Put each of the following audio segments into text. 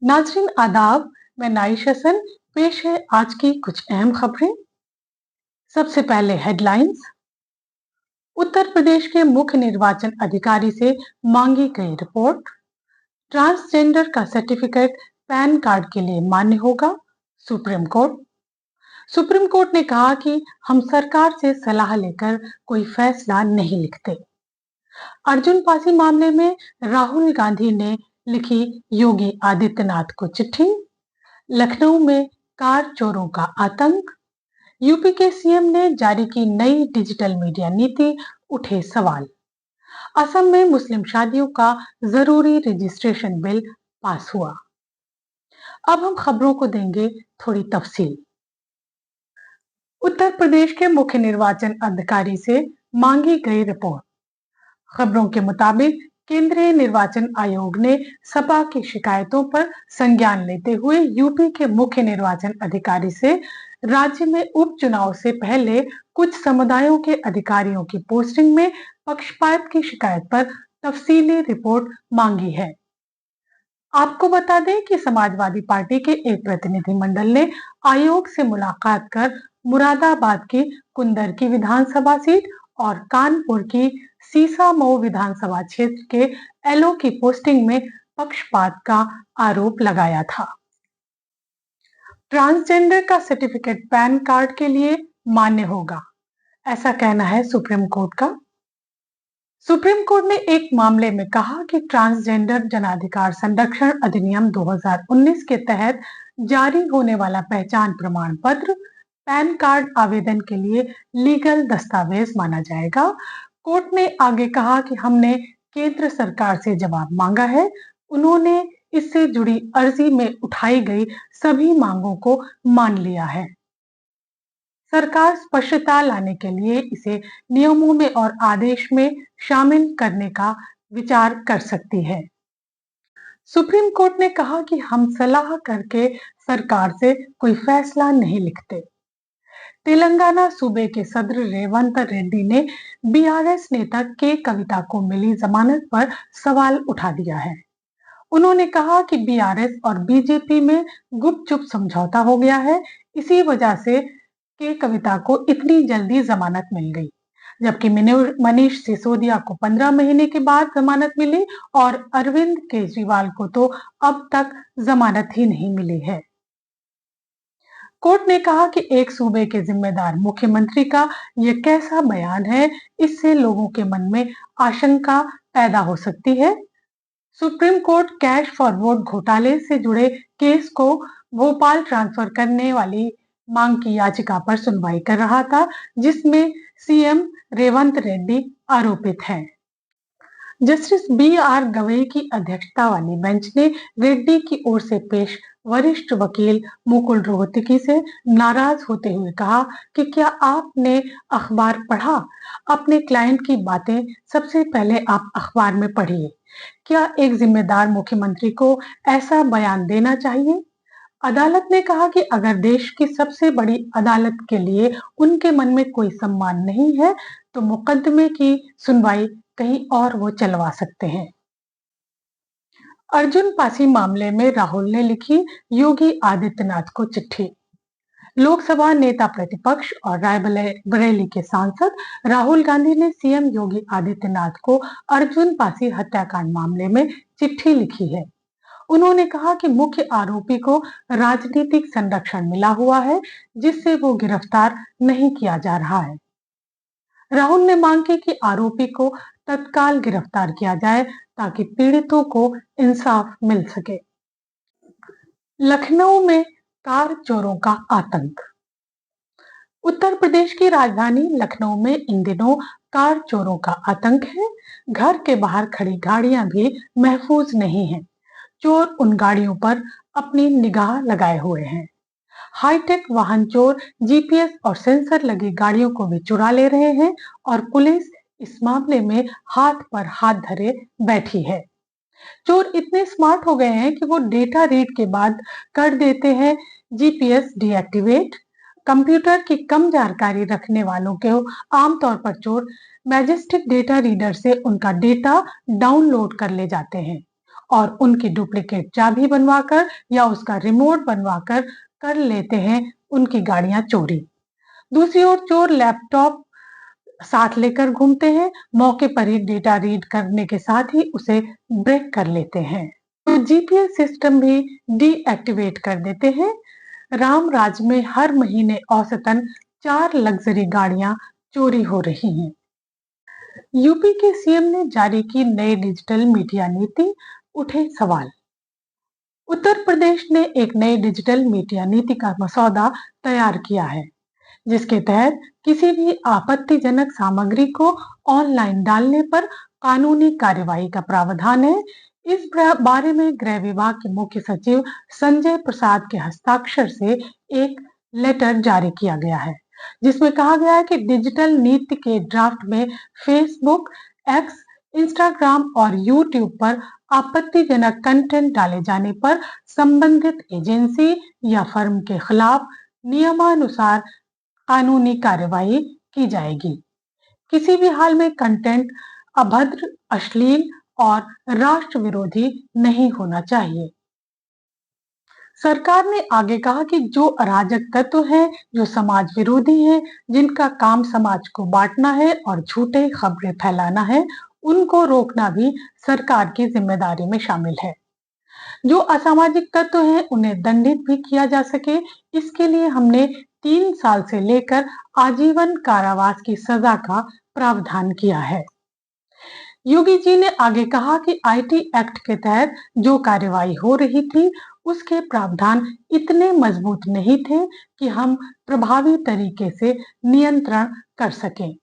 नाजरीन आदाब, मैं नाइश हसन। पेश है आज की कुछ अहम खबरें। सबसे पहले हेडलाइंस। उत्तर प्रदेश के मुख्य निर्वाचन अधिकारी से मांगी गई रिपोर्ट। ट्रांसजेंडर का सर्टिफिकेट पैन कार्ड के लिए मान्य होगा, सुप्रीम कोर्ट। सुप्रीम कोर्ट ने कहा कि हम सरकार से सलाह लेकर कोई फैसला नहीं लिखते। अर्जुन पासी मामले में राहुल गांधी ने लिखी योगी आदित्यनाथ को चिट्ठी। लखनऊ में कार चोरों का आतंक। यूपी के सीएम ने जारी की नई डिजिटल मीडिया नीति, उठे सवाल। असम में मुस्लिम शादियों का जरूरी रजिस्ट्रेशन बिल पास हुआ। अब हम खबरों को देंगे थोड़ी तफसील। उत्तर प्रदेश के मुख्य निर्वाचन अधिकारी से मांगी गई रिपोर्ट। खबरों के मुताबिक केंद्रीय निर्वाचन आयोग ने सपा की शिकायतों पर संज्ञान लेते हुए यूपी के मुख्य निर्वाचन अधिकारी से राज्य में उपचुनाव से पहले कुछ समुदायों के अधिकारियों की पोस्टिंग में पक्षपात की शिकायत पर तफसीली रिपोर्ट मांगी है। आपको बता दें कि समाजवादी पार्टी के एक प्रतिनिधिमंडल ने आयोग से मुलाकात कर मुरादाबाद की कुंदर की विधानसभा सीट और कानपुर की सीसामऊ विधानसभा क्षेत्र के एलओ की पोस्टिंग में पक्षपात का आरोप लगाया था। ट्रांसजेंडर का सर्टिफिकेट पैन कार्ड के लिए मान्य होगा, ऐसा कहना है सुप्रीम कोर्ट का। सुप्रीम कोर्ट ने एक मामले में कहा कि ट्रांसजेंडर जनाधिकार संरक्षण अधिनियम 2019 के तहत जारी होने वाला पहचान प्रमाण पत्र पैन कार्ड आवेदन के लिए लीगल दस्तावेज माना जाएगा। कोर्ट ने आगे कहा कि हमने केंद्र सरकार से जवाब मांगा है। उन्होंने इससे जुड़ी अर्जी में उठाई गई सभी मांगों को मान लिया है। सरकार स्पष्टता लाने के लिए इसे नियमों में और आदेश में शामिल करने का विचार कर सकती है। सुप्रीम कोर्ट ने कहा कि हम सलाह करके सरकार से कोई फैसला नहीं लिखते। तेलंगाना सूबे के सदर रेवंत रेड्डी ने बीआरएस नेता के कविता को मिली जमानत पर सवाल उठा दिया है। उन्होंने कहा कि बीआरएस और बीजेपी में गुपचुप समझौता हो गया है, इसी वजह से के कविता को इतनी जल्दी जमानत मिल गई, जबकि मनीष सिसोदिया को 15 महीने के बाद जमानत मिली और अरविंद केजरीवाल को तो अब तक जमानत ही नहीं मिली है। कोर्ट ने कहा कि एक सूबे के जिम्मेदार मुख्यमंत्री का यह कैसा बयान है, इससे लोगों के मन में आशंका पैदा हो सकती है। सुप्रीम कोर्ट कैश फॉरवर्ड घोटाले से जुड़े केस को भोपाल ट्रांसफर करने वाली मांग की याचिका पर सुनवाई कर रहा था, जिसमें सीएम रेवंत रेड्डी आरोपित हैं। Justice B R. गवई की अध्यक्षता वाली बेंच ने रेड्डी की ओर से पेश वरिष्ठ वकील मुकुल रोहतगी से नाराज होते हुए कहा कि क्या आपने अखबार पढ़ा? अपने क्लाइंट की बातें सबसे पहले आप अखबार में पढ़िए। क्या एक जिम्मेदार मुख्यमंत्री को ऐसा बयान देना चाहिए? अदालत ने कहा कि अगर देश की सबसे बड़ी अदालत के लिए उनके मन में कोई सम्मान नहीं है, तो मुकदमे की सुनवाई कहीं और वो चलवा सकते हैं। अर्जुन पासी मामले में राहुल ने लिखी योगी आदित्यनाथ को चिट्ठी। लोकसभा नेता प्रतिपक्ष और रायबरेली के सांसद राहुल गांधी ने सीएम योगी आदित्यनाथ को अर्जुन पासी हत्याकांड मामले में चिट्ठी लिखी है। उन्होंने कहा कि मुख्य आरोपी को राजनीतिक संरक्षण मिला हुआ है, जिससे वो गिरफ्तार नहीं किया जा रहा है। राहुल ने मांग की कि आरोपी को तत्काल गिरफ्तार किया जाए ताकि पीड़ितों को इंसाफ मिल सके। लखनऊ में कार चोरों का आतंक। उत्तर प्रदेश की राजधानी लखनऊ में इन दिनों कार चोरों का आतंक है। घर के बाहर खड़ी गाड़ियां भी महफूज नहीं हैं। चोर उन गाड़ियों पर अपनी निगाह लगाए हुए हैं। हाईटेक वाहन चोर जीपीएस और सेंसर लगी गाड़ियों को भी चुरा ले रहे हैं और पुलिस इस मामले में हाथ पर हाथ धरे बैठी है। चोर इतने स्मार्ट हो गए हैं कि वो डेटा रीड के बाद कर देते हैं जीपीएस डीएक्टिवेट। कंप्यूटर की कम जानकारी रखने वालों को आमतौर पर चोर मैजेस्टिक डेटा रीडर से उनका डेटा डाउनलोड कर ले जाते हैं और उनकी डुप्लीकेट चाबी बनवाकर या उसका रिमोट बनवाकर कर लेते हैं उनकी गाड़ियां चोरी। दूसरी ओर चोर लैपटॉप साथ लेकर घूमते हैं, मौके पर ही डेटा रीड करने के साथ ही उसे ब्रेक कर लेते हैं। तो जीपीएस सिस्टम भी डीएक्टिवेट कर देते हैं। रामराज में हर महीने औसतन 4 लग्जरी गाड़ियां चोरी हो रही हैं। यूपी के सीएम ने जारी की नई डिजिटल मीडिया नीति, उठे सवाल। उत्तर प्रदेश ने एक नई डिजिटल मीडिया नीति का मसौदा तैयार किया है, जिसके तहत किसी भी आपत्तिजनक सामग्री को ऑनलाइन डालने पर कानूनी कार्यवाही का प्रावधान है। इस बारे में गृह विभाग के मुख्य सचिव संजय प्रसाद के हस्ताक्षर से एक लेटर जारी किया गया है, जिसमें कहा गया है कि डिजिटल नीति के ड्राफ्ट में फेसबुक, एक्स, इंस्टाग्राम और यूट्यूब पर आपत्तिजनक कंटेंट डाले जाने पर संबंधित एजेंसी या फर्म के खिलाफ नियमानुसार कानूनी कार्यवाही की जाएगी। किसी भी हाल में कंटेंट अभद्र, अश्लील और राष्ट्र विरोधी नहीं होना चाहिए। सरकार ने आगे कहा कि जो अराजक तत्व हैं, जो समाज विरोधी हैं, जिनका काम समाज को बांटना है और झूठे खबरें फैलाना है, उनको रोकना भी सरकार की जिम्मेदारी में शामिल है। जो असामाजिक तत्व हैं, उन्हें दंडित भी किया जा सके, इसके लिए हमने 3 साल से लेकर आजीवन कारावास की सजा का प्रावधान किया है। योगी जी ने आगे कहा कि आईटी एक्ट के तहत जो कार्यवाही हो रही थी, उसके प्रावधान इतने मजबूत नहीं थे कि हम प्रभावी तरीके से नियंत्रण कर सकें।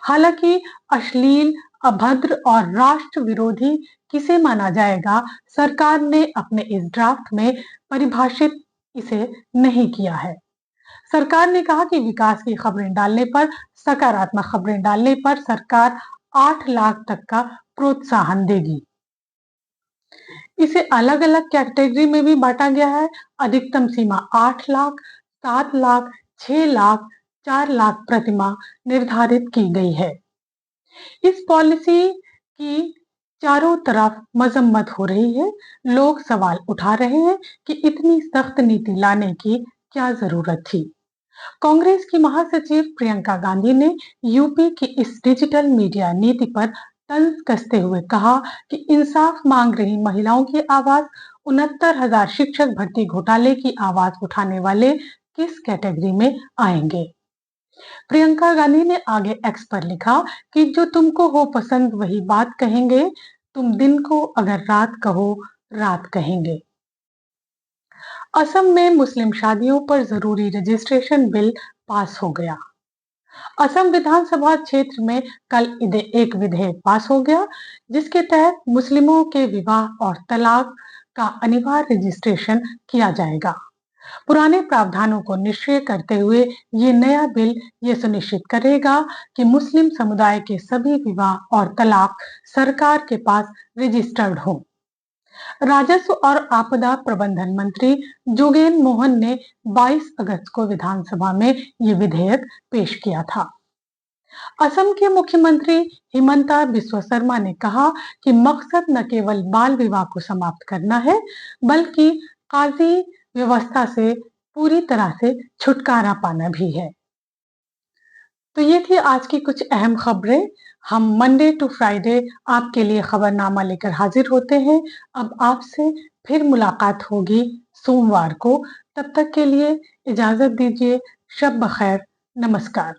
हालांकि अश्लील, अभद्र और राष्ट्र विरोधी किसे माना जाएगा, सरकार ने अपने इस ड्राफ्ट में परिभाषित इसे नहीं किया है। सरकार ने कहा कि विकास की खबरें डालने पर, सकारात्मक खबरें डालने पर सरकार 8 लाख तक का प्रोत्साहन देगी। इसे अलग अलग कैटेगरी में भी बांटा गया है। अधिकतम सीमा 8 लाख, 7 लाख, 6 लाख, 4 लाख प्रतिमाह निर्धारित की गई है। इस पॉलिसी की चारों तरफ मजम्मत हो रही है। लोग सवाल उठा रहे हैं कि इतनी सख्त नीति लाने की क्या जरूरत थी। कांग्रेस की महासचिव प्रियंका गांधी ने यूपी की इस डिजिटल मीडिया नीति पर तंज कसते हुए कहा कि इंसाफ मांग रही महिलाओं की आवाज 69,000 शिक्षक भर्ती घोटाले की आवाज उठाने वाले किस कैटेगरी में आएंगे। प्रियंका गांधी ने आगे एक्स पर लिखा कि जो तुमको हो पसंद वही बात कहेंगे, तुम दिन को अगर रात कहो रात कहेंगे। असम में मुस्लिम शादियों पर जरूरी रजिस्ट्रेशन बिल पास हो गया। असम विधानसभा क्षेत्र में कल एक विधेयक पास हो गया, जिसके तहत मुस्लिमों के विवाह और तलाक का अनिवार्य रजिस्ट्रेशन किया जाएगा। पुराने प्रावधानों को निष्क्रिय करते हुए ये नया बिल ये सुनिश्चित करेगा कि मुस्लिम समुदाय के सभी विवाह और तलाक सरकार के पास रजिस्टर्ड हो। राजस्व और आपदा प्रबंधन मंत्री जोगेन मोहन ने 22 अगस्त को विधानसभा में ये विधेयक पेश किया था। असम के मुख्यमंत्री हिमंता बिस्वा शर्मा ने कहा कि मकसद न केवल बाल विवाह को समाप्त करना है, बल्कि काजी व्यवस्था से पूरी तरह से छुटकारा पाना भी है। तो ये थी आज की कुछ अहम खबरें। हम मंडे टू फ्राइडे आपके लिए खबरनामा लेकर हाजिर होते हैं। अब आपसे फिर मुलाकात होगी सोमवार को। तब तक के लिए इजाजत दीजिए। शब बखैर। नमस्कार।